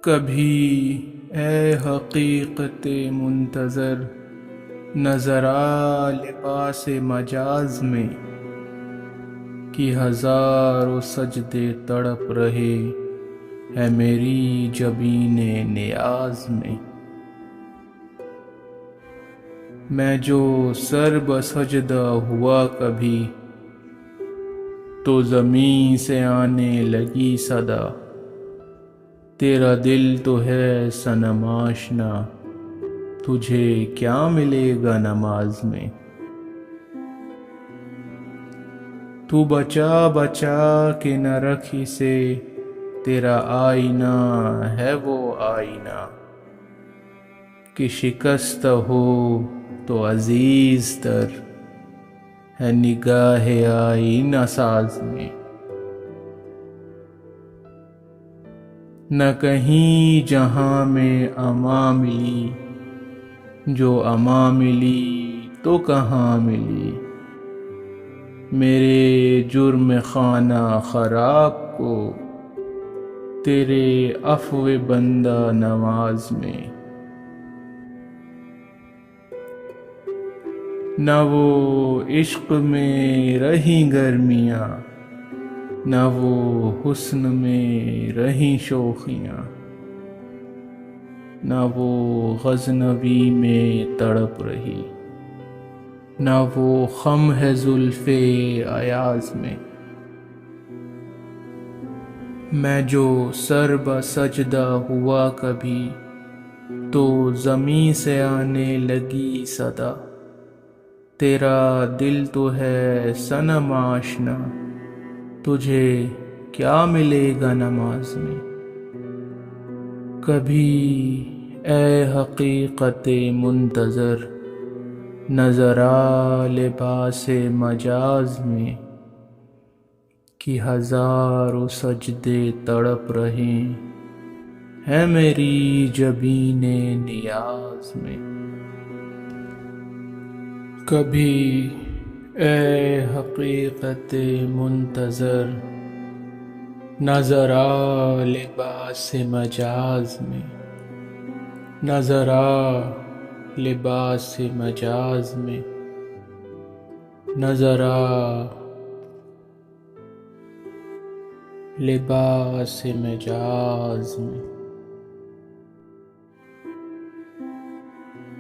کبھی اے حقیقت منتظر نظر آ لباس مجاز میں، کہ ہزاروں سجدے تڑپ رہے ہے میری جبین نیاز میں۔ میں جو سر بسجدہ ہوا کبھی، تو زمین سے آنے لگی صدا، تیرا دل تو ہے صنم آشنا، تجھے کیا ملے گا نماز میں۔ تو بچا بچا کے نہ رکھ اسے، تیرا آئینہ ہے وہ آئینہ، کہ شکست ہو تو عزیز تر ہے نگاہ آئینہ ساز میں۔ نہ کہیں جہاں میں امان ملی، جو امان ملی تو کہاں ملی، میرے جرم خانہ خراب کو تیرے عفو بندہ نواز میں۔ نہ وہ عشق میں رہیں گرمیاں، نہ وہ حسن میں رہیں شوخیاں، نہ وہ غزنوی میں تڑپ رہی، نہ وہ خم ہے زلف ایاز میں۔ میں جو سر بسجدہ ہوا کبھی، تو زمین سے آنے لگی صدا، تیرا دل تو ہے صنم آشنا، تجھے کیا ملے گا نماز میں۔ کبھی اے حقیقت منتظر نظر آ لباس مجاز میں، کہ ہزاروں سجدے تڑپ رہے ہیں میری جبین نیاز میں۔ کبھی اے حقیقت منتظر نظر آ لباس مجاز میں، نظر آ لباس مجاز میں، نظر آ لباس مجاز میں۔